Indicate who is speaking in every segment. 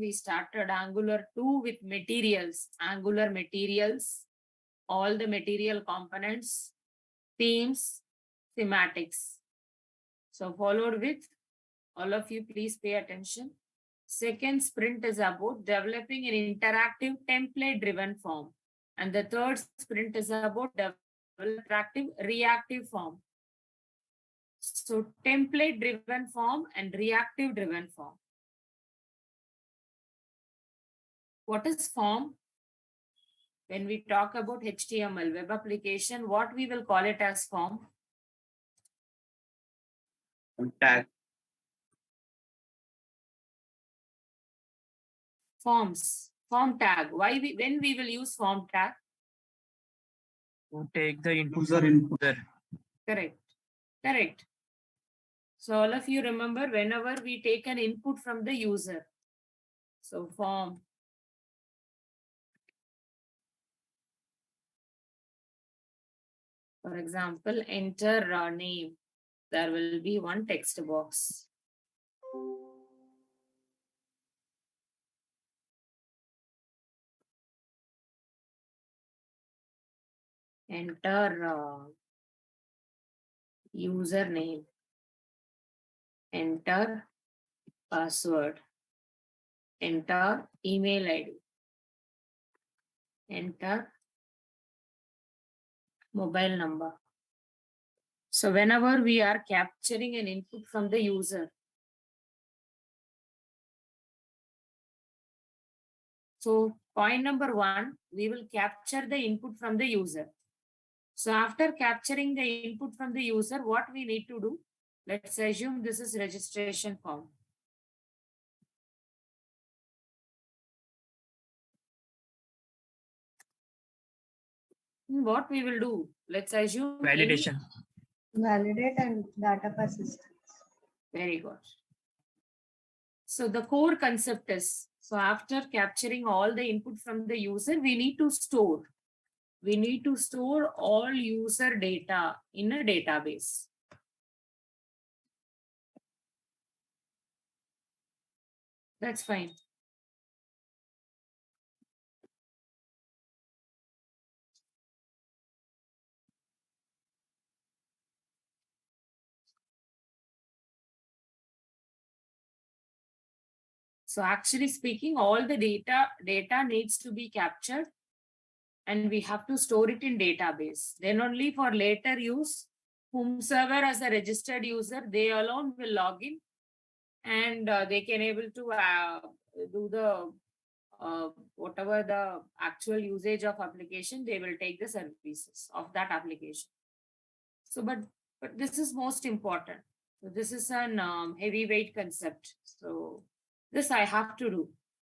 Speaker 1: we started Angular 2 with materials, Angular materials, all the material components, themes, thematics. So followed with, all of you please pay attention. Second sprint is about developing an interactive template-driven form. And the third sprint is about developing interactive reactive form. So template-driven form and reactive-driven form. What is form? When we talk about HTML web application, what we will call it as form?
Speaker 2: Tag.
Speaker 1: Forms, form tag. Why when we will use form tag?
Speaker 2: To take the input.
Speaker 1: Correct. Correct. So all of you remember, whenever we take an input from the user, so form. For example, enter name. There will be one text box. Enter username. Enter password. Enter email ID. Enter mobile number. So whenever we are capturing an input from the user, so point number 1, we will capture the input from the user. So after capturing the input from the user, what we need to do? Let's assume this is registration form. What we will do? Let's assume
Speaker 2: Validation.
Speaker 3: Validate and data persistence.
Speaker 1: Very good. So the core concept is, so after capturing all the input from the user, we need to store. We need to store all user data in a database. That's fine. So actually speaking, all the data needs to be captured and we have to store it in database. Then only for later use, whomsoever as a registered user, they alone will log in and they can able to do the whatever the actual usage of application, they will take the services of that application. So, but this is most important. So this is an heavyweight concept. So this I have to do.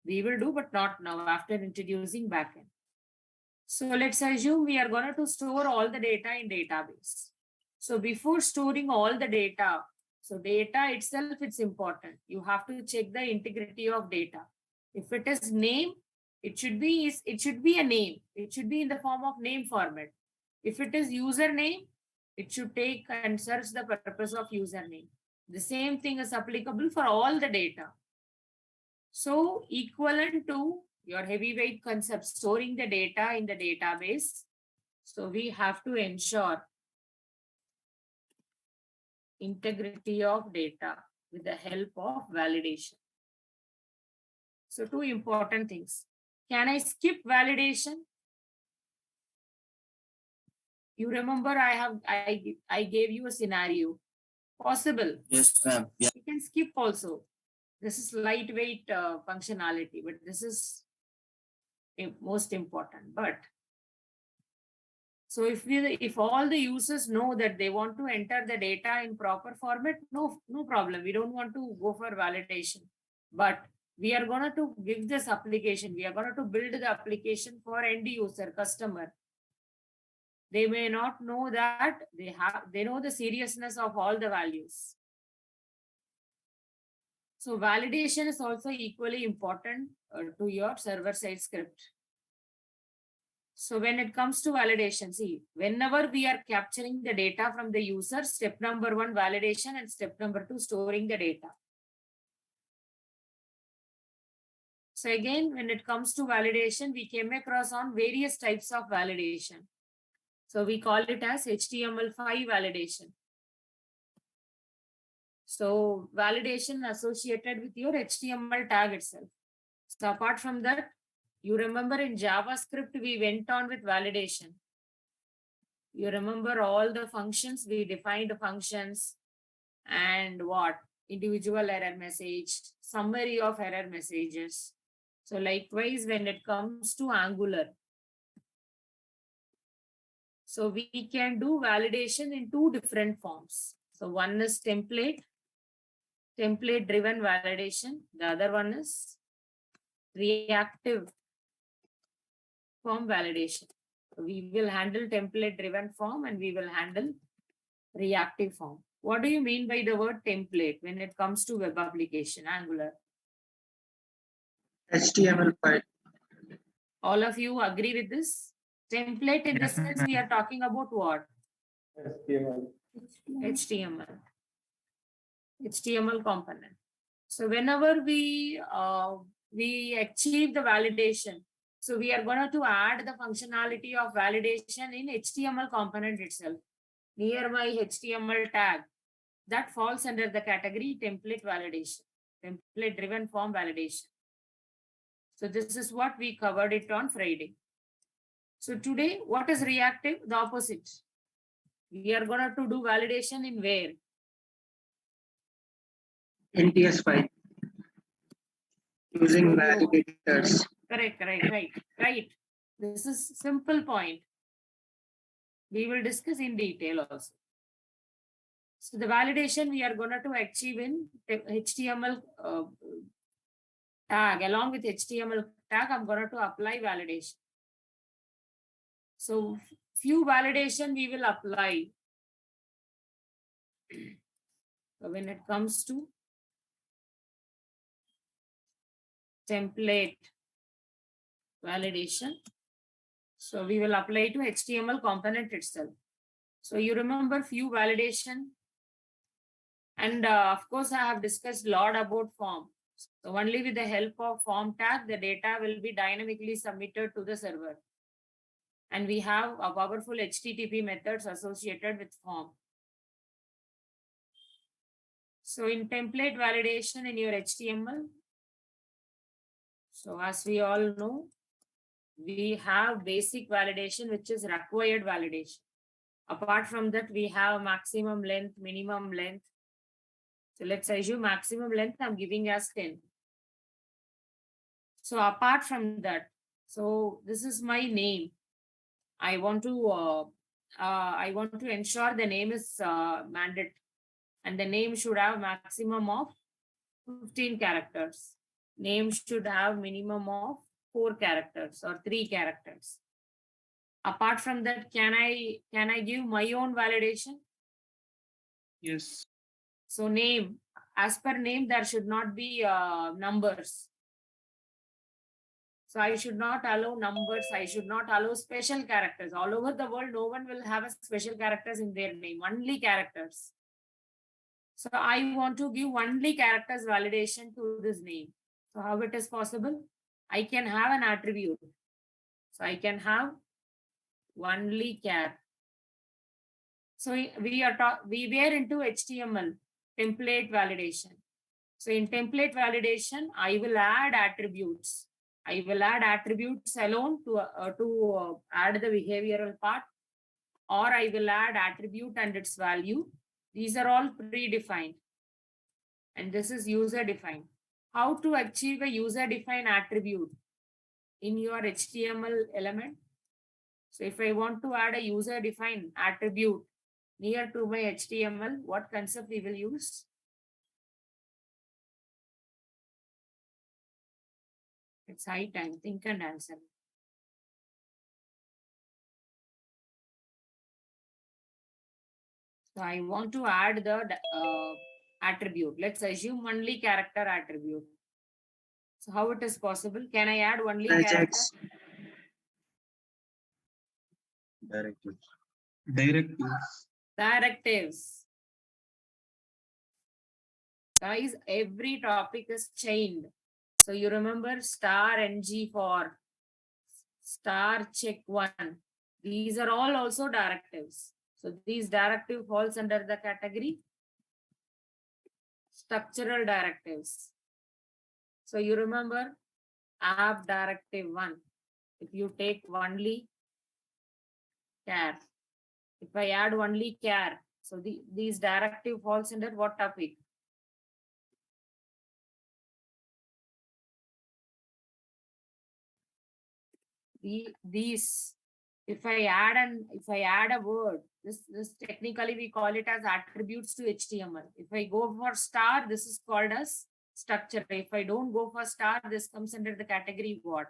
Speaker 1: We will do, but not now after introducing backend. So let's assume we are going to store all the data in database. So before storing all the data, so data itself, it's important. You have to check the integrity of data. If it is name, it should be a name. It should be in the form of name format. If it is username, it should take and search the purpose of username. The same thing is applicable for all the data. So equivalent to your heavyweight concept, storing the data in the database. So we have to ensure integrity of data with the help of validation. So two important things. Can I skip validation? You remember I gave you a scenario. Possible.
Speaker 2: Yes, ma'am. Yeah.
Speaker 1: You can skip also. This is lightweight functionality, but this is most important. But so if all the users know that they want to enter the data in proper format, no problem. We don't want to go for validation. But we are going to give this application. We are going to build the application for end user, customer. They may not know that they know the seriousness of all the values. So validation is also equally important to your server-side script. So when it comes to validation, see, whenever we are capturing the data from the user, step number 1, validation, and step number 2, storing the data. So again, when it comes to validation, we came across on various types of validation. So we call it as HTML5 validation. So validation associated with your HTML tag itself. So apart from that, you remember in JavaScript, we went on with validation. You remember all the functions, we defined functions and what? Individual error message, summary of error messages. So likewise, when it comes to Angular, so we can do validation in two different forms. So one is template driven validation. The other one is reactive form validation. We will handle template driven form and we will handle reactive form. What do you mean by the word template when it comes to web application, Angular?
Speaker 2: HTML file.
Speaker 1: All of you agree with this? Template in this sense, we are talking about what? HTML. HTML component. So whenever we achieve the validation, so we are going to add the functionality of validation in HTML component itself. Near my HTML tag, that falls under the category template validation, template driven form validation. So this is what we covered it on Friday. So today, what is reactive? The opposite. We are going to do validation in where?
Speaker 2: NTS file. Using validators.
Speaker 1: Correct. Right. This is simple point. We will discuss in detail also. So the validation we are going to achieve in HTML tag. Along with HTML tag, I'm going to apply validation. So few validation we will apply. So when it comes to template validation, so we will apply to HTML component itself. So you remember few validation, and of course I have discussed a lot about form. So only with the help of form tag, the data will be dynamically submitted to the server. And we have a powerful HTTP methods associated with form. So in template validation in your HTML, so as we all know, we have basic validation, which is required validation. Apart from that, we have maximum length, minimum length. So let's assume maximum length I'm giving as 10. So apart from that, so this is my name. I want to ensure the name is mandate, and the name should have maximum of 15 characters. Name should have minimum of 4 characters or 3 characters. Apart from that, can I give my own validation?
Speaker 2: Yes.
Speaker 1: So name, as per name, there should not be numbers. So I should not allow numbers. I should not allow special characters. All over the world, no one will have a special characters in their name, only characters. So I want to give only characters validation to this name. So how it is possible? I can have an attribute. So I can have only char. So we were into HTML template validation. So in template validation, I will add attributes. I will add attributes alone to add the behavioral part, or I will add attribute and its value. These are all predefined, and this is user defined. How to achieve a user defined attribute in your HTML element? So if I want to add a user defined attribute near to my HTML, what concept we will use? It's high time. Think and answer. So I want to add the attribute. Let's assume only character attribute. So how it is possible? Can I add only character? Directives. Guys, every topic is chained. So you remember star NG for star check 1. These are all also directives. So these directive falls under the category structural directives. So you remember app directive 1. If you take only care, if I add only care, so these directive falls under what topic? These, if I add a word, this technically we call it as attributes to HTML. If I go for star, this is called as structure. If I don't go for star, this comes under the category what?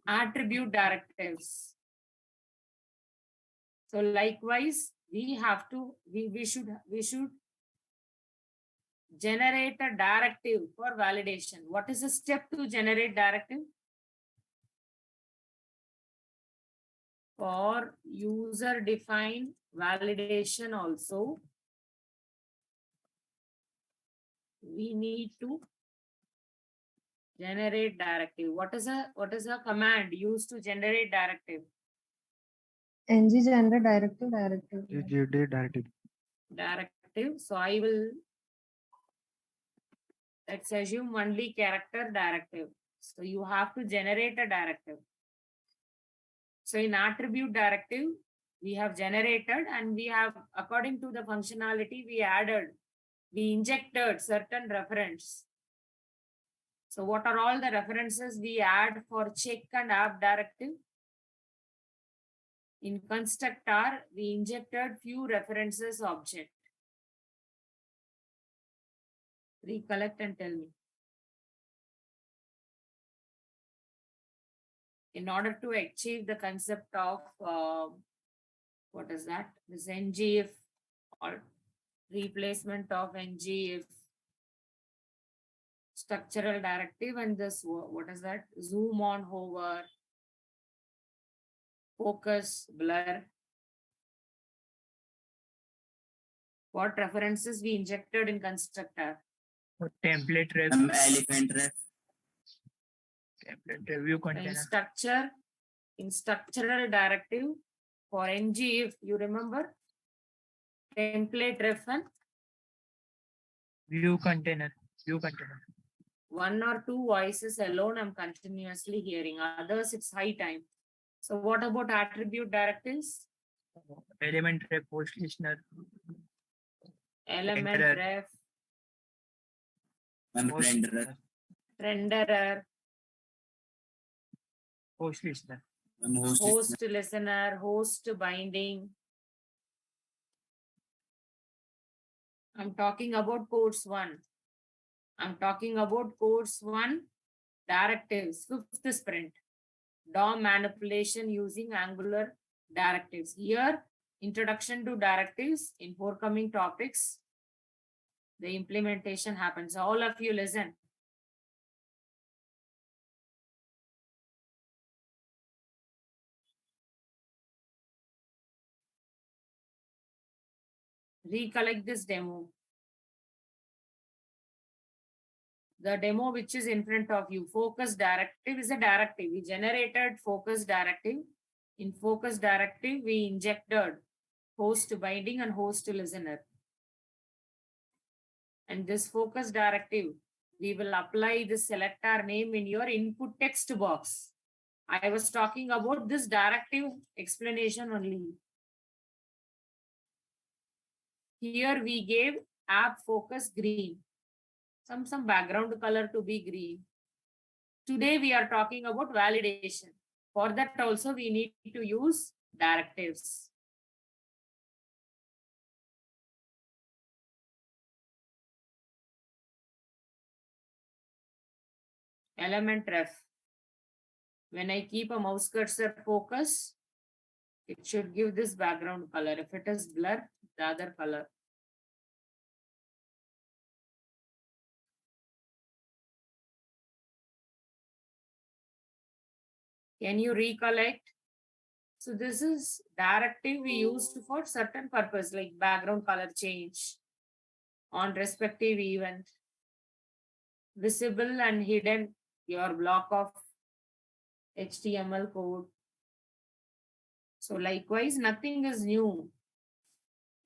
Speaker 1: Attribute directives. So likewise, we should generate a directive for validation. What is the step to generate directive? For user defined validation also, we need to generate directive. What is a command used to generate directive?
Speaker 3: ng generate directive.
Speaker 1: Directive. So I will, let's assume only character directive. So you have to generate a directive. So in attribute directive, we have generated and we have, according to the functionality, we injected certain reference. So what are all the references we add for check and app directive? In constructor, we injected few references object. Recollect and tell me. In order to achieve the concept of, what is that? This ngIf or replacement of ngIf structural directive and this, what is that? Zoom on, hover, focus, blur. What references we injected in constructor?
Speaker 2: Template ref.
Speaker 4: Elephant ref.
Speaker 2: Template review
Speaker 1: In
Speaker 2: container.
Speaker 1: in structural directive for ngIf, you remember? Template ref and
Speaker 2: View container. View container.
Speaker 1: one or two voices alone I'm continuously hearing. Others, it's high time. So what about attribute directives?
Speaker 2: Element ref, post listener.
Speaker 1: Element
Speaker 2: Renderer.
Speaker 1: ref,
Speaker 2: Post
Speaker 4: Renderer.
Speaker 1: renderer,
Speaker 2: Post listener.
Speaker 1: host listener, host binding. I'm talking about course 1. I'm talking about course 1 directives, 5th sprint. DOM manipulation using Angular directives. Here, introduction to directives in forthcoming topics. The implementation happens. All of you listen. Recollect this demo. The demo which is in front of you, focus directive is a directive. We generated focus directive. In focus directive, we injected host binding and host listener. And this focus directive, we will apply the selector name in your input text box. I was talking about this directive explanation only. Here we gave app focus green. Some background color to be green. Today we are talking about validation. For that also we need to use directives. Element ref. When I keep a mouse cursor focus, it should give this background color. If it is blur, the other color. Can you recollect? So this is directive we used for certain purpose like background color change on respective event. visible and hidden your block of HTML code. So likewise, nothing is new.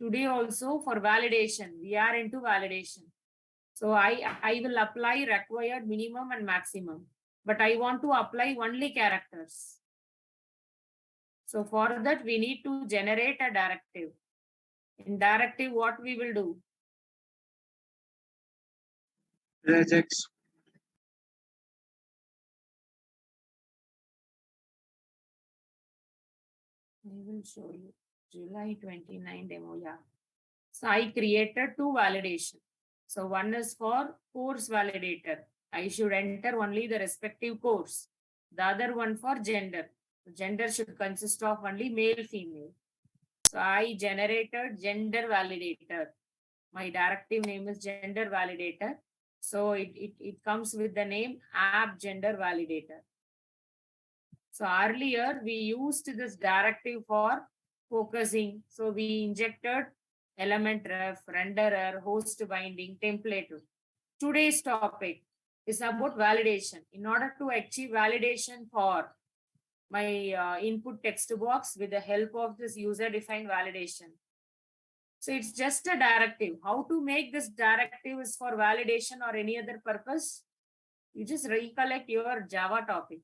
Speaker 1: Today also for validation, we are into validation. So I will apply required minimum and maximum, but I want to apply only characters. So for that, we need to generate a directive. In directive, what we will do?
Speaker 2: Regex.
Speaker 1: I will show you July 29 demo. Yeah. So I created two validation. So one is for course validator. I should enter only the respective course. The other one for gender. Gender should consist of only male, female. So I generated gender validator. My directive name is gender validator. So it comes with the name app gender validator. So earlier we used this directive for focusing. So we injected element ref, renderer, host binding, template. Today's topic is about validation. In order to achieve validation for my input text box with the help of this user-defined validation. So it's just a directive. How to make this directive is for validation or any other purpose? You just recollect your Java topic.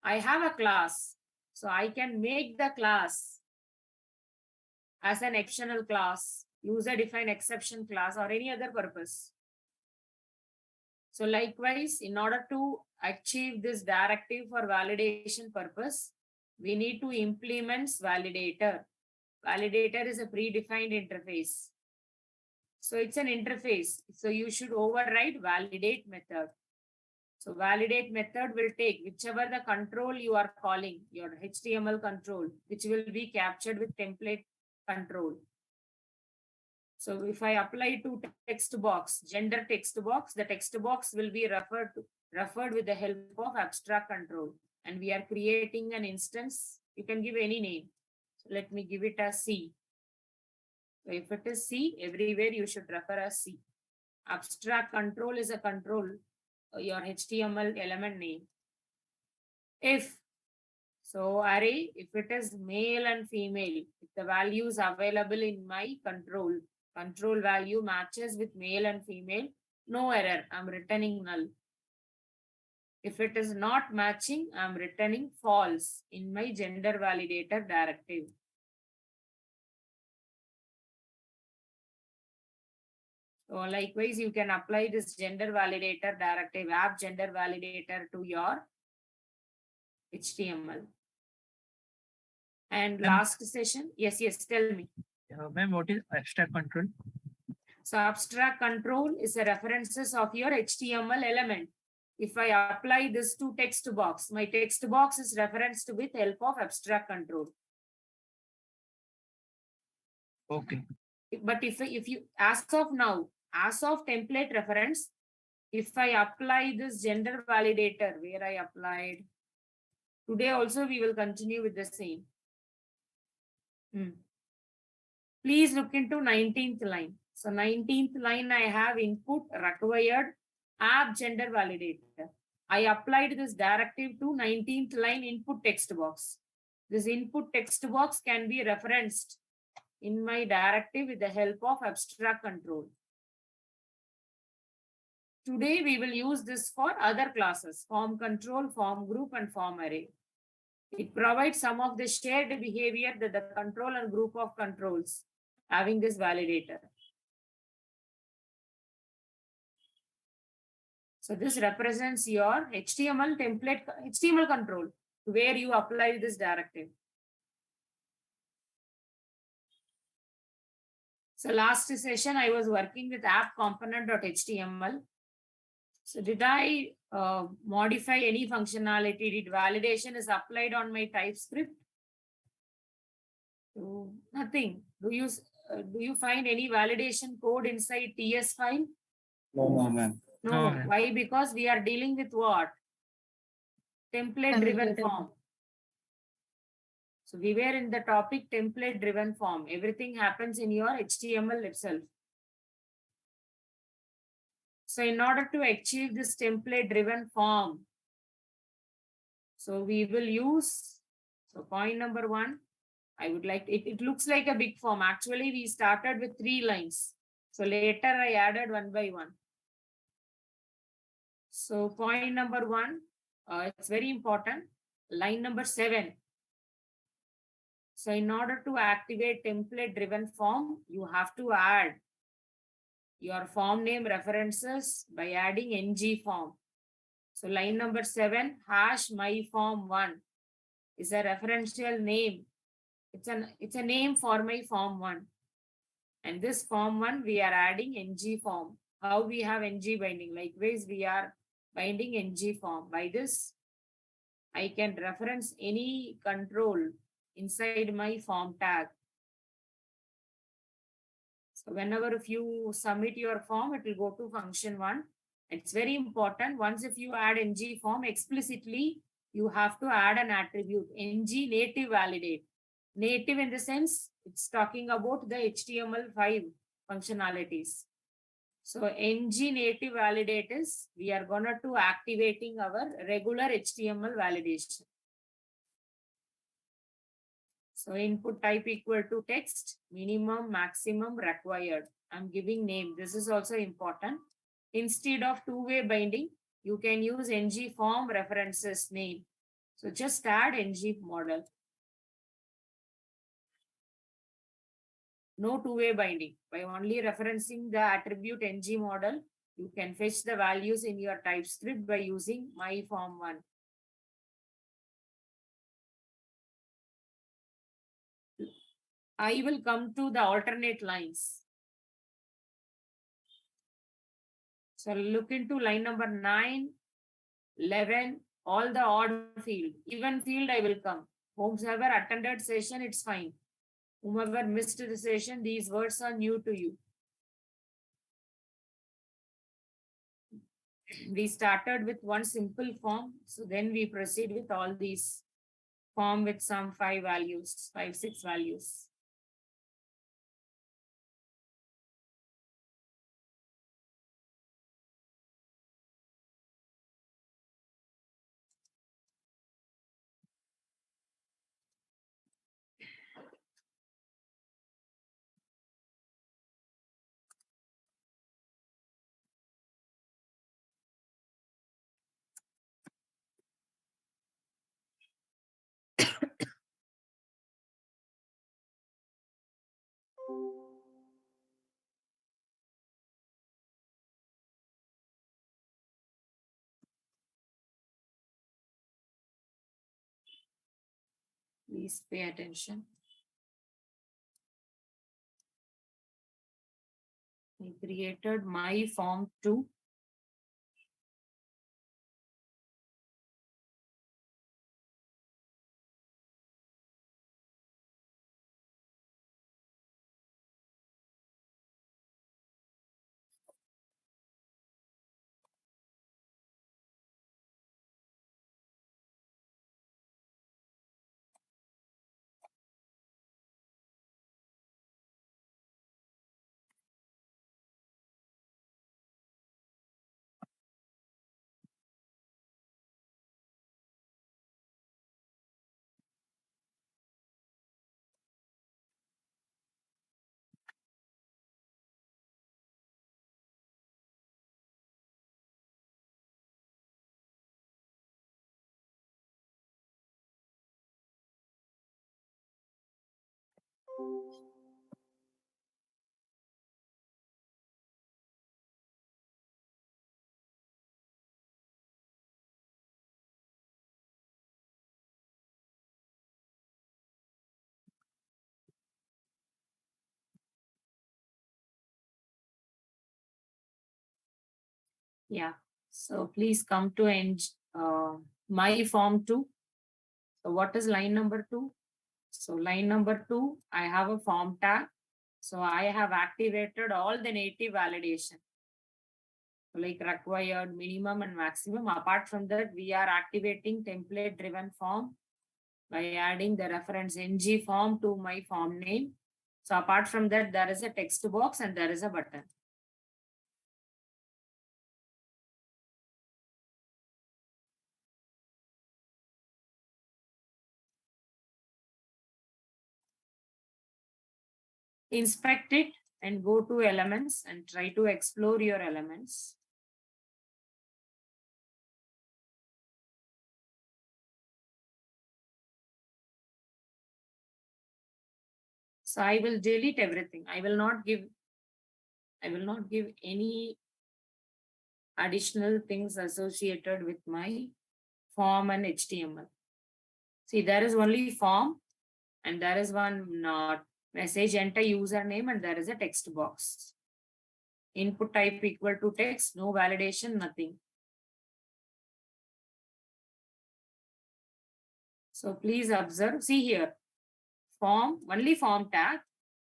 Speaker 1: I have a class, so I can make the class as an exceptional class, user-defined exception class, or any other purpose. So likewise, in order to achieve this directive for validation purpose, we need to implement validator. Validator is a predefined interface. So it's an interface. So you should override validate method. So validate method will take whichever the control you are calling, your HTML control, which will be captured with template control. So if I apply to text box, gender text box, the text box will be referred with the help of abstract control. And we are creating an instance. You can give any name. So let me give it as C. So if it is C, everywhere you should refer as C. Abstract control is a control, your HTML element name. If so, array, if it is male and female, if the values available in my control value matches with male and female, no error, I'm returning null. If it is not matching, I'm returning false in my gender validator directive. So likewise, you can apply this gender validator directive, app gender validator to your HTML. And last session, yes, tell me.
Speaker 2: Ma'am, what is abstract control?
Speaker 1: So abstract control is the references of your HTML element. If I apply this to text box, my text box is referenced with help of abstract control.
Speaker 2: Okay.
Speaker 1: But if you, as of now, as of template reference, if I apply this gender validator where I applied, today also we will continue with the same. Please look into 19th line. So 19th line, I have input required app gender validator. I applied this directive to 19th line input text box. This input text box can be referenced in my directive with the help of abstract control. Today, we will use this for other classes, form control, form group, and form array. It provides some of the shared behavior that the control and group of controls having this validator. So this represents your HTML template, HTML control, where you apply this directive. So last session, I was working with app component.html. So did I modify any functionality? Did validation is applied on my TypeScript? So nothing. Do you find any validation code inside TS file?
Speaker 4: No, ma'am.
Speaker 1: No.
Speaker 2: No.
Speaker 1: Why? Because we are dealing with what? Template-driven form. So we were in the topic template-driven form. Everything happens in your HTML itself. So in order to achieve this template driven form, so we will use, so point number 1, I would like, it looks like a big form. Actually, we started with 3 lines. So later I added one by one. So point number 1, it's very important. Line number 7. So in order to activate template driven form, you have to add your form name references by adding ng form. So line number 7, hash my form 1 is a referential name. It's a name for my form 1. And this form 1, we are adding ng form. How we have ng binding? Likewise, we are binding ng form. By this, I can reference any control inside my form tag. So whenever if you submit your form, it will go to function 1. It's very important. Once if you add ng form explicitly, you have to add an attribute ng native validate. Native in the sense, it's talking about the HTML5 functionalities. So ng native validate is, we are going to activating our regular HTML validation. So input type equal to text, minimum, maximum, required. I'm giving name. This is also important. Instead of two-way binding, you can use ng form references name. So just add ng model. No two-way binding. By only referencing the attribute ng model, you can fetch the values in your TypeScript by using my form 1. I will come to the alternate lines. So look into line number 9, 11, all the odd field. Even field I will come. Whomever attended session, it's fine. Whomever missed the session, these words are new to you. We started with one simple form. So then we proceed with all these form with some 5 values, 5, 6 values. Please pay attention. I created my form 2. Yeah. So please come to my form 2. So what is line number 2? So line number 2, I have a form tag. So I have activated all the native validation. Like required, minimum and maximum. Apart from that, we are activating template driven form by adding the reference ng form to my form name. So apart from that, there is a text box and there is a button. Inspect it and go to elements and try to explore your elements. So I will delete everything. I will not give any additional things associated with my form and HTML. See, there is only form and there is one message, enter username, and there is a text box. Input type equal to text, no validation, nothing. So please observe, see here, form, only form tag,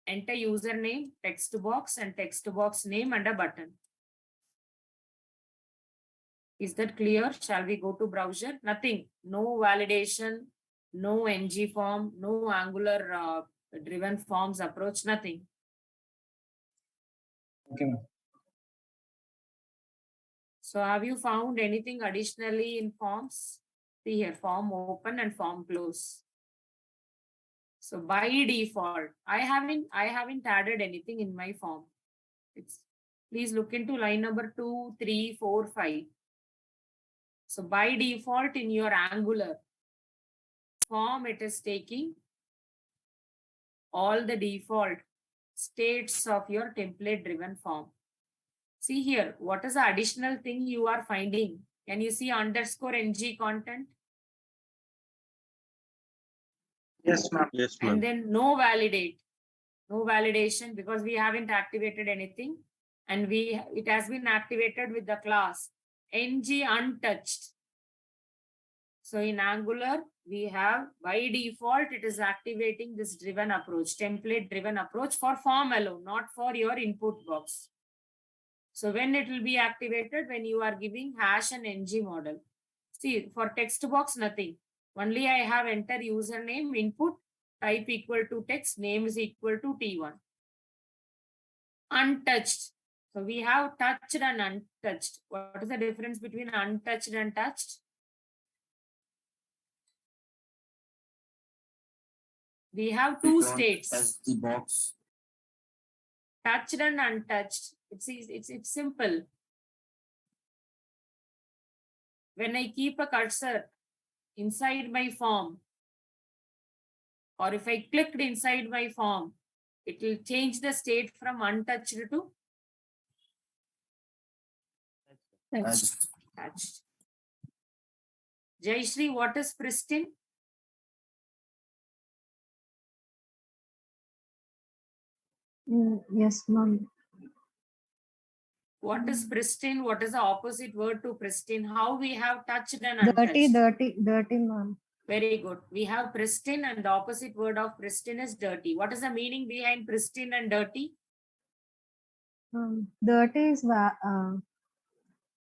Speaker 1: enter username, text box, and text box name and a button. Is that clear? Shall we go to browser? Nothing, no validation, no ng form, no Angular driven forms approach, nothing.
Speaker 2: Okay, ma'am.
Speaker 1: So have you found anything additionally in forms? See here, form open and form close. So by default, I haven't added anything in my form. Please look into line number 2, 3, 4, 5. So by default in your Angular form, it is taking all the default states of your template driven form. See here, what is the additional thing you are finding? Can you see underscore ng content?
Speaker 2: Yes, ma'am.
Speaker 4: Yes,
Speaker 1: And
Speaker 4: ma'am.
Speaker 1: then no validation because we haven't activated anything, and it has been activated with the class ng untouched. So in Angular, we have by default, it is activating this driven approach, template driven approach for form alone, not for your input box. So when it will be activated, when you are giving hash and ng model. See, for text box, nothing. Only I have enter username, input, type equal to text, name is equal to T1. Untouched. So we have touched and untouched. What is the difference between untouched and touched? We have two states.
Speaker 4: Touch the box.
Speaker 1: Touched and untouched. It's simple. When I keep a cursor inside my form, or if I clicked inside my form, it will change the state from untouched to touched. Jayashree, what is pristine?
Speaker 3: Yes, ma'am.
Speaker 1: What is pristine? What is the opposite word to pristine? How we have touched and
Speaker 3: Dirty,
Speaker 1: untouched?
Speaker 3: dirty, ma'am.
Speaker 1: Very good. We have pristine and the opposite word of pristine is dirty. What is the meaning behind pristine and dirty?
Speaker 3: Dirty is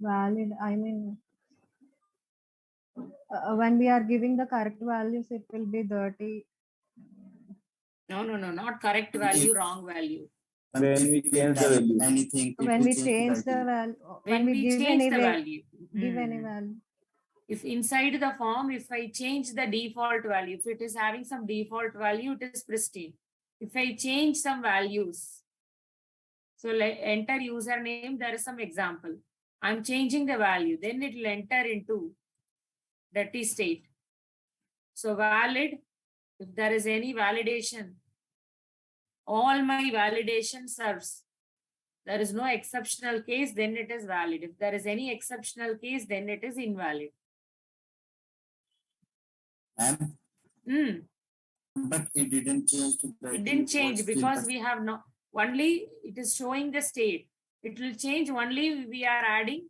Speaker 3: valid. I mean, when we are giving the correct values, it will be dirty.
Speaker 1: No, not correct value, wrong value.
Speaker 4: When we change the value. Anything.
Speaker 3: When we change the value, when we give
Speaker 1: change
Speaker 3: any
Speaker 1: the value.
Speaker 3: give any value.
Speaker 1: If inside the form, if I change the default value, if it is having some default value, it is pristine. If I change some values, so enter username, there is some example. I'm changing the value, then it will enter into dirty state. So valid, if there is any validation, all my validation serves. There is no exceptional case, then it is valid. If there is any exceptional case, then it is invalid.
Speaker 4: But it didn't change.
Speaker 1: It didn't change because we have no, only it is showing the state. It will change only we are adding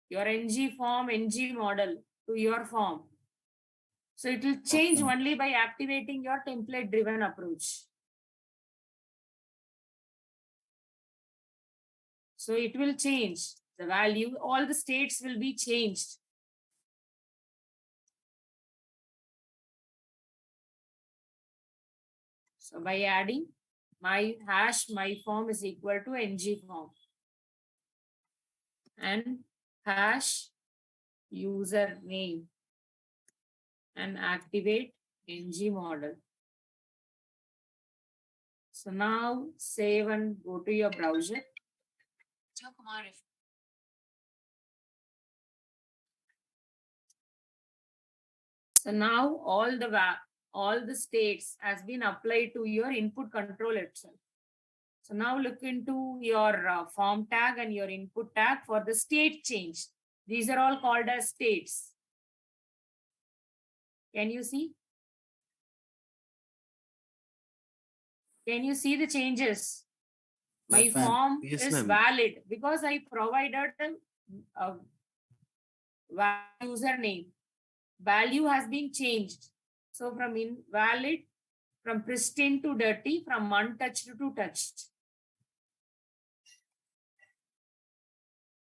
Speaker 1: your ng form, ng model to your form. So it will change only by activating your template driven approach. So it will change the value, all the states will be changed. So by adding my hash, my form is equal to ng form. And hash username and activate ng model. So now save and go to your browser. So now all the states has been applied to your input control itself. So now look into your form tag and your input tag for the state change. These are all called as states. Can you see? Can you see the changes? My
Speaker 4: Yes, ma'am.
Speaker 1: form
Speaker 5: Yes,
Speaker 1: is
Speaker 5: ma'am.
Speaker 1: valid because I provided a username. Value has been changed. So from invalid, from pristine to dirty, from untouched to touched.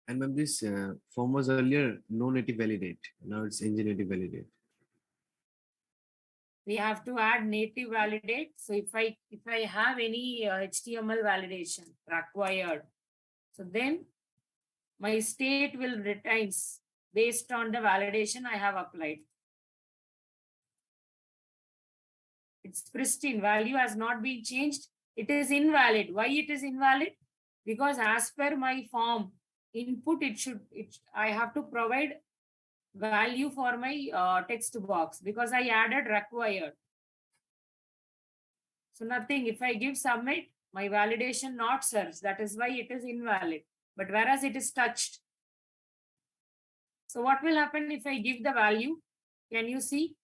Speaker 5: And ma'am, this form was earlier no native validate. Now it's ng native validate.
Speaker 1: We have to add native validate. So if I have any HTML validation required, so then my state will returns based on the validation I have applied. It's pristine, value has not been changed. It is invalid. Why it is invalid? Because as per my form input, I have to provide value for my text box because I added required. So nothing, if I give submit, my validation not serves. That is why it is invalid. But whereas it is touched. So what will happen if I give the value? Can you see?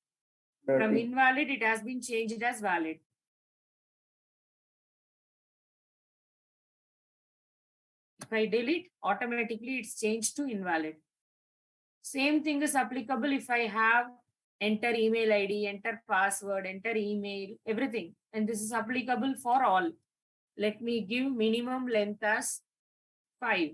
Speaker 1: From
Speaker 2: Dirty.
Speaker 1: invalid, it has been changed as valid. If I delete, automatically it's changed to invalid. Same thing is applicable if I have enter email ID, enter password, enter email, everything. And this is applicable for all. Let me give minimum length as 5.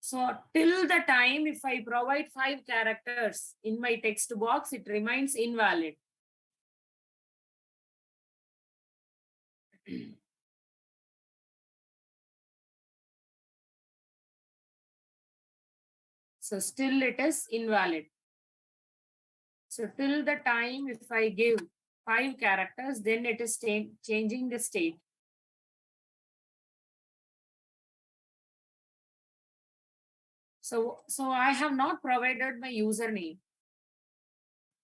Speaker 1: So till the time if I provide 5 characters in my text box, it remains invalid. So still it is invalid. So till the time if I give 5 characters, then it is changing the state. So I have not provided my username.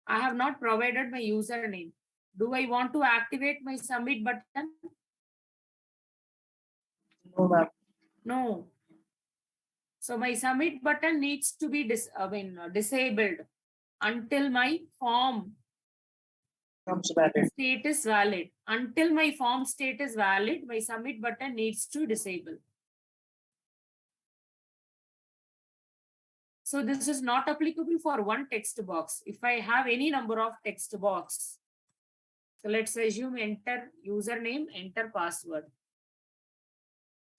Speaker 1: I have not provided my username. Do I want to activate my submit button?
Speaker 2: No, ma'am.
Speaker 1: No. So my submit button needs to be disabled until my form
Speaker 2: Comes valid.
Speaker 1: state is valid. Until my form state is valid, my submit button needs to disable. So this is not applicable for one text box. If I have any number of text box, so let's assume enter username, enter password.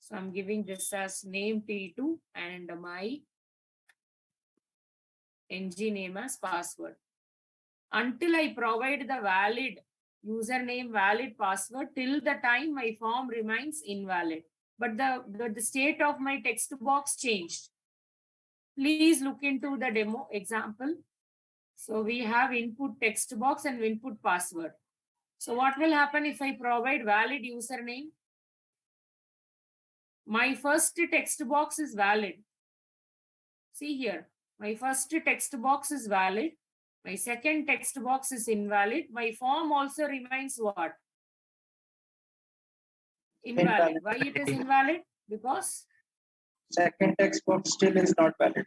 Speaker 1: So I'm giving this as name T2 and my ng name as password. Until I provide the valid username, valid password, till the time my form remains invalid. But the state of my text box changed. Please look into the demo example. So we have input text box and input password. So what will happen if I provide valid username? My first text box is valid. See here, my first text box is valid. My second text box is invalid. My form also remains what? Invalid. Why it is invalid? Because
Speaker 2: Second text box still is not valid.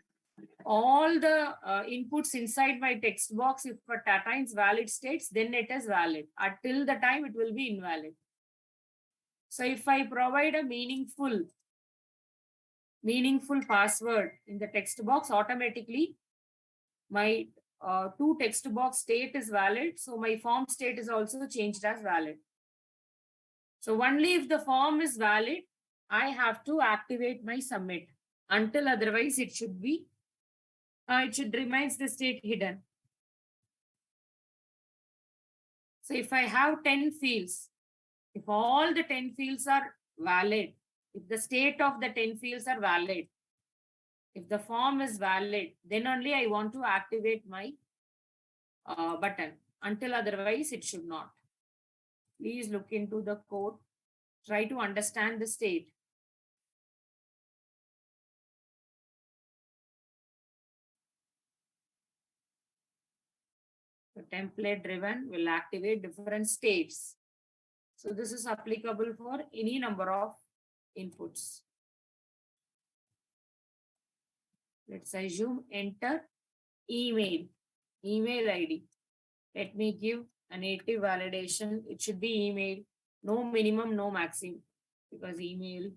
Speaker 1: all the inputs inside my text box, if it attains valid states, then it is valid. Until the time it will be invalid. So if I provide a meaningful password in the text box, automatically my to text box state is valid. So my form state is also changed as valid. So only if the form is valid, I have to activate my submit. Until otherwise, it should remains the state hidden. So if I have 10 fields, if all the 10 fields are valid, if the state of the 10 fields are valid, if the form is valid, then only I want to activate my button. Until otherwise, it should not. Please look into the code. Try to understand the state. The template driven will activate different states. So this is applicable for any number of inputs. Let's assume enter email ID. Let me give a native validation. It should be email, no minimum, no maximum, because email.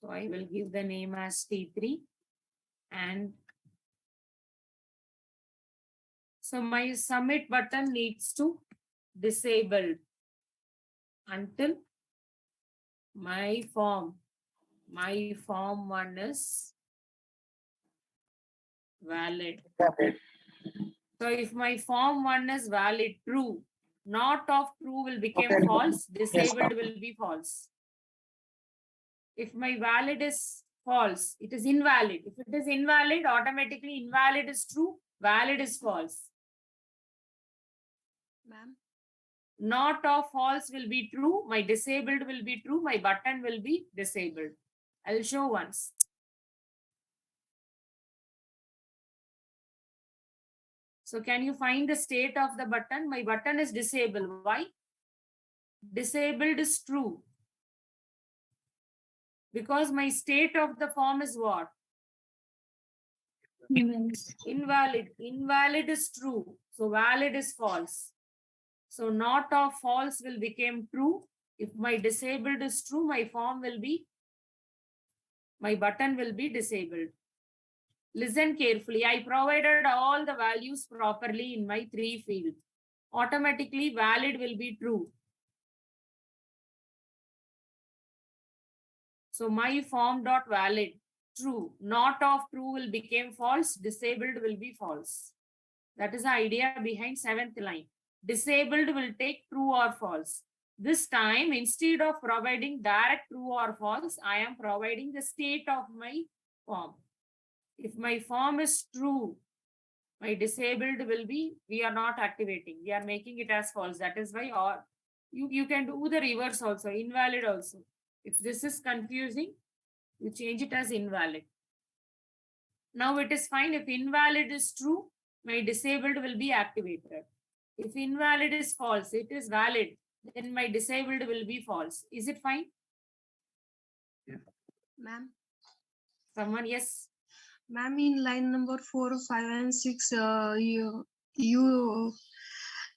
Speaker 1: So I will give the name as T3 and so my submit button needs to disable until my form one is valid.
Speaker 2: Valid.
Speaker 1: So if my form one is valid, true, not of true will become
Speaker 2: Okay.
Speaker 1: false, disabled
Speaker 2: ma'am.
Speaker 1: will be false. If my valid is false, it is invalid. If it is invalid, automatically invalid is true, valid is false.
Speaker 6: Ma'am,
Speaker 1: Not of false will be true, my disabled will be true, my button will be disabled. I'll show once. So can you find the state of the button? My button is disabled. Why? Disabled is true. Because my state of the form is what? Invalid. Invalid is true. So valid is false. So not of false will become true. If my disabled is true, my button will be disabled. Listen carefully. I provided all the values properly in my 3 fields. Automatically valid will be true. So my form dot valid, true, not of true will become false, disabled will be false. That is the idea behind 7th line. Disabled will take true or false. This time, instead of providing direct true or false, I am providing the state of my form. If my form is true, my disabled will be, we are not activating. We are making it as false. That is why, or you can do the reverse also, invalid also. If this is confusing, you change it as invalid. Now it is fine. If invalid is true, my disabled will be activated. If invalid is false, it is valid, then my disabled will be false. Is it fine?
Speaker 6: ma'am,
Speaker 1: Someone, yes.
Speaker 6: ma'am, in line number 4, 5, and 6, you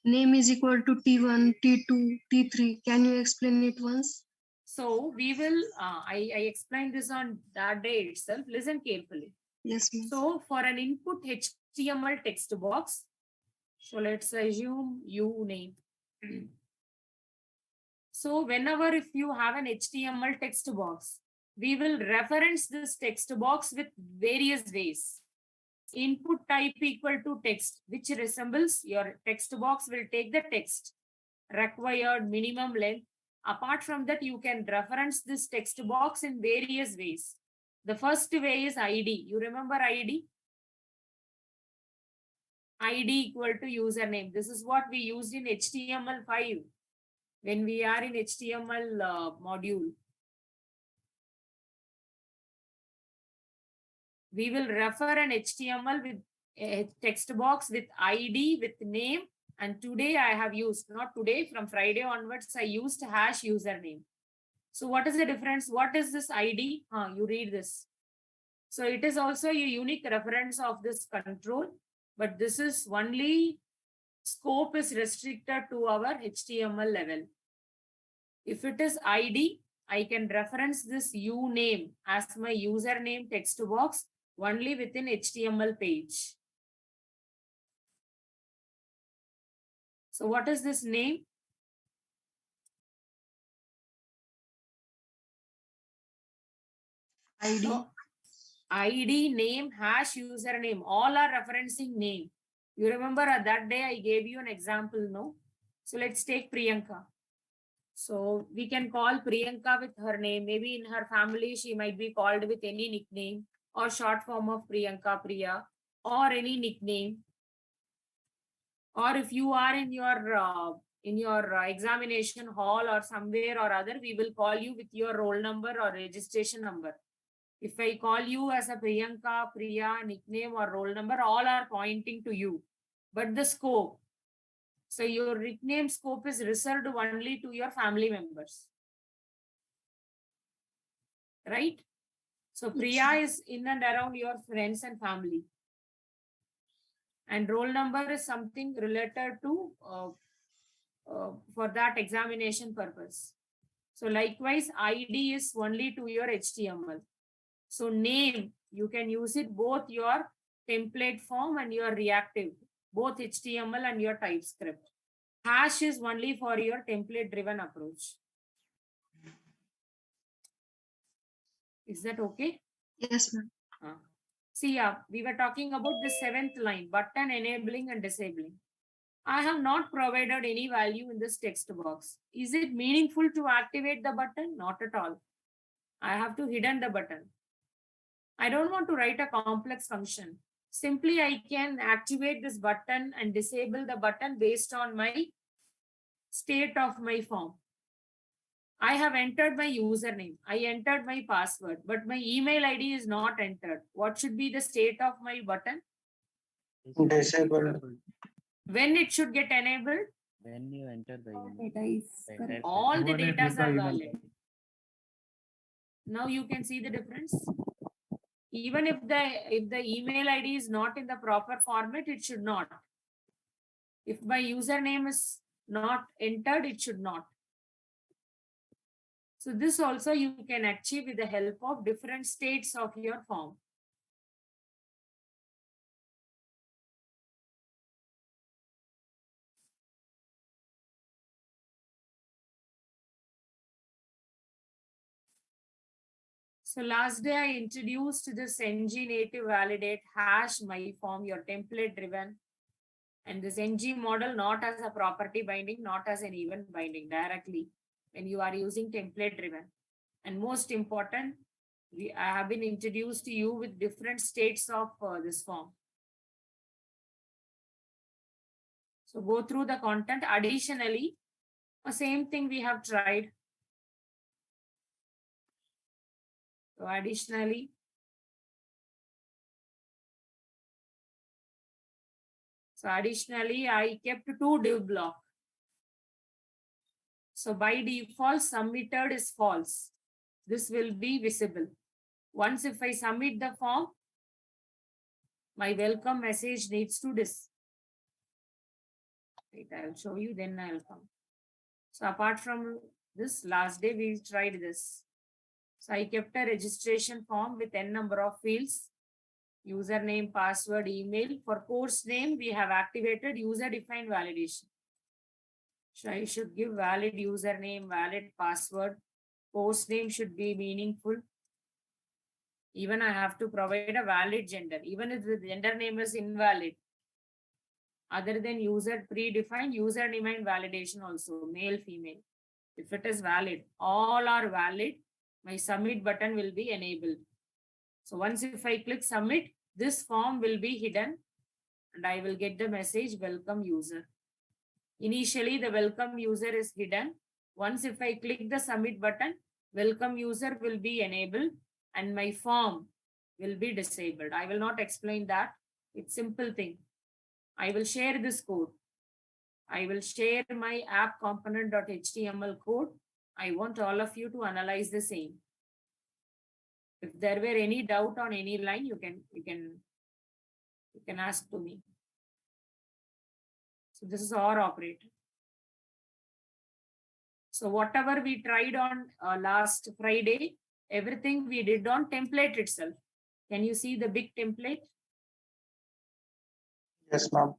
Speaker 6: name is equal to T1, T2, T3. Can you explain it once?
Speaker 1: So we will, I explained this on that day itself. Listen carefully.
Speaker 6: Yes, ma'am.
Speaker 1: So for an input HTML text box, so let's assume you name. So whenever if you have an HTML text box, we will reference this text box with various ways. Input type equal to text, which resembles your text box will take the text. Required minimum length. Apart from that, you can reference this text box in various ways. The first way is ID. You remember ID? ID equal to username. This is what we used in HTML5 when we are in HTML module. We will refer an HTML with a text box with ID, with name. And today I have used, not today, from Friday onwards, I used hash username. So what is the difference? What is this ID? You read this. So it is also a unique reference of this control, but this is only scope is restricted to our HTML level. If it is ID, I can reference this uname as my username text box only within HTML page. So what is this name?
Speaker 6: ID.
Speaker 1: So, ID, name, hash, username, all are referencing name. You remember that day I gave you an example, no? So let's take Priyanka. So we can call Priyanka with her name. Maybe in her family, she might be called with any nickname or short form of Priyanka, Priya, or any nickname. Or if you are in your examination hall or somewhere or other, we will call you with your roll number or registration number. If I call you as a Priyanka, Priya, nickname or roll number, all are pointing to you. But the scope, so your nickname scope is reserved only to your family members. Right? So Priya is in and around your friends and family. And roll number is something related to for that examination purpose. So likewise, ID is only to your HTML. So name, you can use it both your template form and your reactive, both HTML and your TypeScript. Hash is only for your template driven approach. Is that okay?
Speaker 6: Yes, ma'am.
Speaker 1: See, we were talking about the 7th line, button enabling and disabling. I have not provided any value in this text box. Is it meaningful to activate the button? Not at all. I have to hidden the button. I don't want to write a complex function. Simply, I can activate this button and disable the button based on my state of my form. I have entered my username. I entered my password, but my email ID is not entered. What should be the state of my button?
Speaker 2: Disabled.
Speaker 1: When it should get enabled?
Speaker 7: When you enter the email.
Speaker 3: Data is
Speaker 7: the
Speaker 3: correct.
Speaker 7: entire
Speaker 1: All the
Speaker 8: When it
Speaker 1: data
Speaker 8: hit the
Speaker 1: are
Speaker 8: email.
Speaker 1: valid. Now you can see the difference. Even if the email ID is not in the proper format, it should not. If my username is not entered, it should not. So this also you can achieve with the help of different states of your form. So last day I introduced this ng native validate hash my form, your template driven. And this ng model not as a property binding, not as an event binding directly when you are using template driven. And most important, I have been introduced to you with different states of this form. So go through the content. Additionally, the same thing we have tried. So additionally, I kept 2 div block. So by default, submitted is false. This will be visible. Once if I submit the form, my welcome message needs to Wait, I'll show you, then I'll come. So apart from this, last day we tried this. So I kept a registration form with n number of fields, username, password, email. For course name, we have activated user-defined validation. So I should give valid username, valid password. Course name should be meaningful. Even I have to provide a valid gender, even if the gender name is invalid. Other than user predefined, user-defined validation also, male, female. If it is valid, all are valid, my submit button will be enabled. So once if I click submit, this form will be hidden and I will get the message welcome user. Initially, the welcome user is hidden. Once if I click the submit button, welcome user will be enabled and my form will be disabled. I will not explain that. It's simple thing. I will share this code. I will share my app component.html code. I want all of you to analyze the same. If there were any doubt on any line, you can ask to me. So this is our operator. So whatever we tried on last Friday, everything we did on template itself. Can you see the big template?
Speaker 2: Yes, ma'am.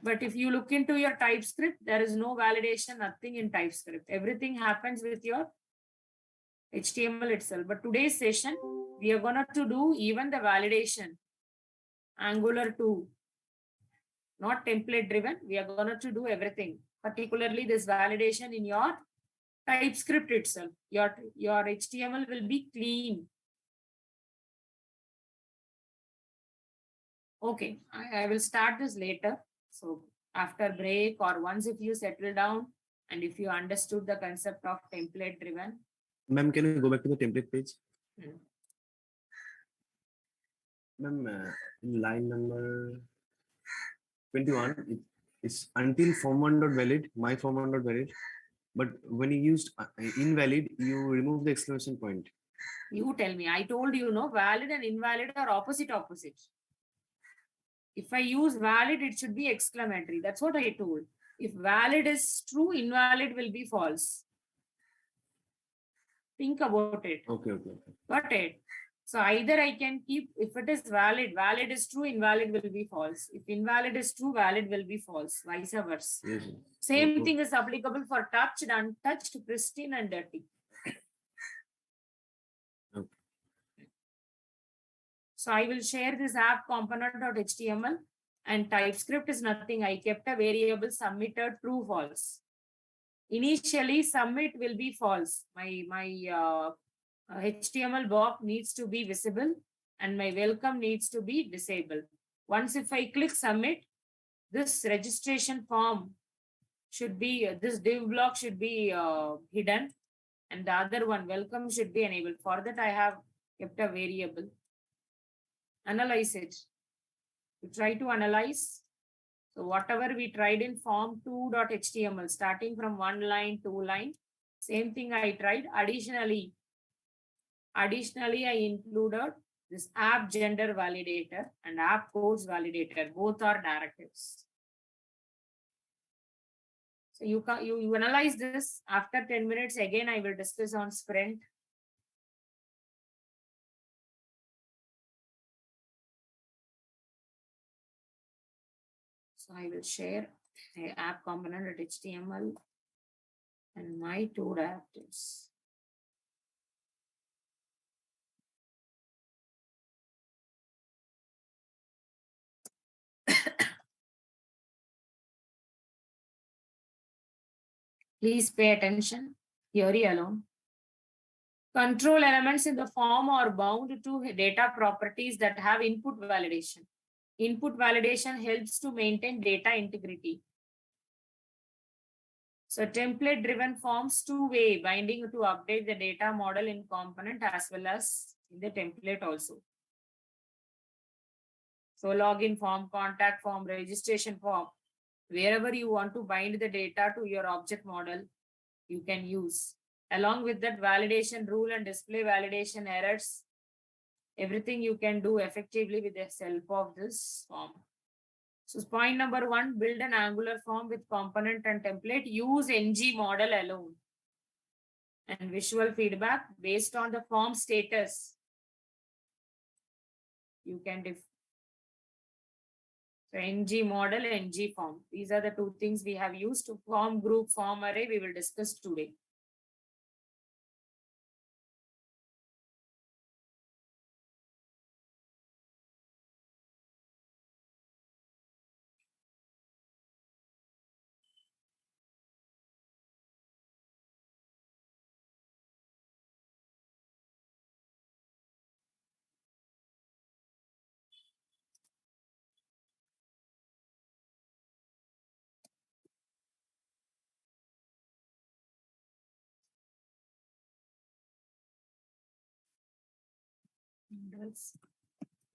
Speaker 1: But if you look into your TypeScript, there is no validation, nothing in TypeScript. Everything happens with your HTML itself. But today's session, we are going to do even the validation. Angular 2. Not template driven. We are going to do everything. Particularly this validation in your TypeScript itself. Your HTML will be clean. Okay, I will start this later. So after break or once if you settle down and if you understood the concept of template driven.
Speaker 5: Ma'am, can you go back to the template page?
Speaker 1: Hmm.
Speaker 5: Ma'am, in line number 21, it's until form1 dot valid, my form1 dot valid. But when you used invalid, you remove the exclamation point.
Speaker 1: You tell me. I told you, no, valid and invalid are opposite. If I use valid, it should be exclamatory. That's what I told. If valid is true, invalid will be false. Think about it.
Speaker 5: Okay.
Speaker 1: Got it? So either I can keep, if it is valid, valid is true, invalid will be false. If invalid is true, valid will be false, vice versa.
Speaker 5: Yes.
Speaker 1: Same
Speaker 5: Okay.
Speaker 1: thing is applicable for touched, untouched, pristine, and dirty.
Speaker 5: Okay.
Speaker 1: So I will share this app component.html and TypeScript is nothing. I kept a variable submitted true false. Initially, submit will be false. My HTML box needs to be visible and my welcome needs to be disabled. Once if I click submit, this registration form should be, this div block should be hidden and the other one, welcome, should be enabled. For that, I have kept a variable. Analyze it. You try to analyze. So whatever we tried in form2.html, starting from 1 line, 2 line, same thing I tried. Additionally, I included this app gender validator and app codes validator. Both are directives. So you analyze this. After 10 minutes, again, I will discuss on sprint. So I will share the app component at HTML and my two directives. Please pay attention. Theory alone. Control elements in the form are bound to data properties that have input validation. Input validation helps to maintain data integrity. So template-driven forms two-way binding to update the data model in component as well as in the template also. So login form, contact form, registration form, wherever you want to bind the data to your object model, you can use. Along with that validation rule and display validation errors, everything you can do effectively with the help of this form. So point number 1, build an Angular form with component and template. Use ng model alone. And visual feedback based on the form status. You can so ng model, ng form. These are the two things we have used to form group, form array. We will discuss today.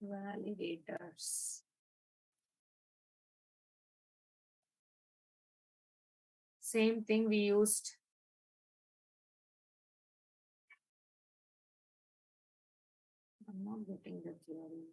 Speaker 1: Validators. Same thing we used. I'm not getting the theory.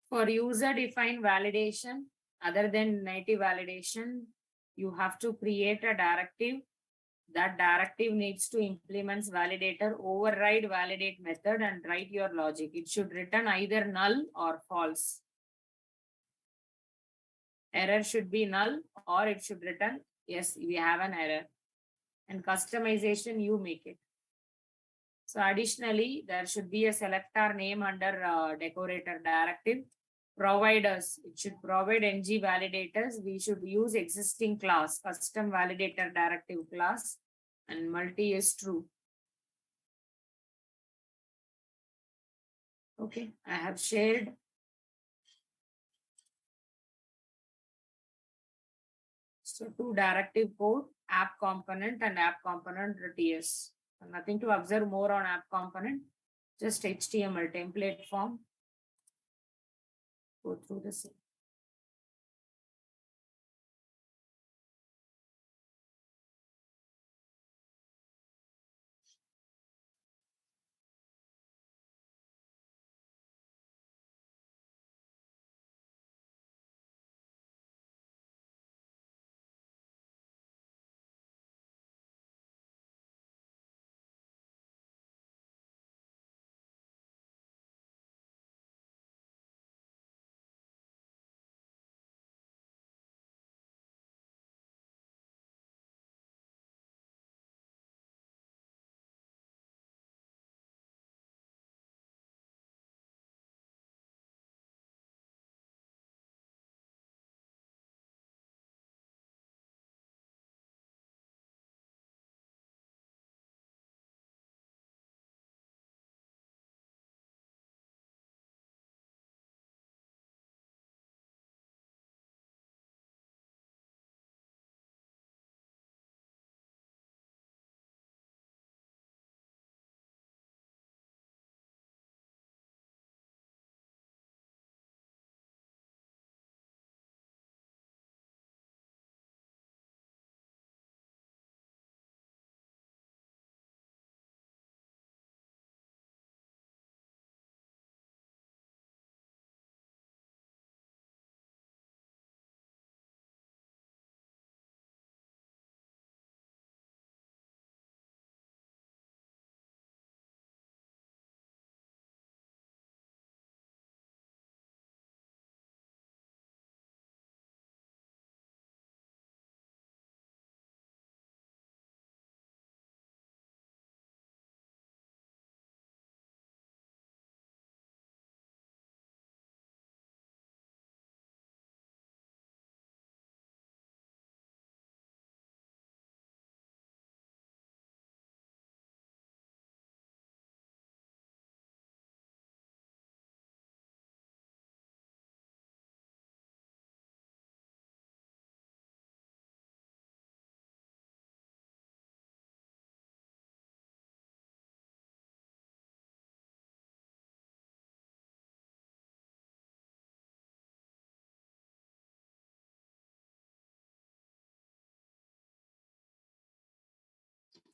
Speaker 1: For user-defined validation, other than native validation, you have to create a directive. That directive needs to implement validator, override validate method and write your logic. It should return either null or false. Error should be null or it should return, yes, we have an error. And customization, you make it. So additionally, there should be a selector name under decorator directive. Providers, it should provide ng validators. We should use existing class, custom validator directive class, and multi is true. Okay, I have shared. So two directive code, app component and app component TS. Nothing to observe more on app component, just HTML template form. Go through the same.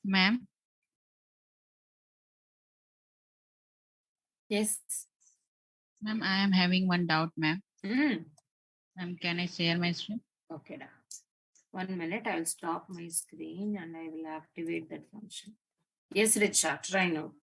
Speaker 8: Ma'am,
Speaker 1: Yes.
Speaker 8: ma'am, I am having one doubt, ma'am.
Speaker 1: Mm.
Speaker 8: Ma'am, can I share my screen?
Speaker 1: Okay, da. 1 minute, I'll stop my screen and I will activate that function. Yes, Richa, try now.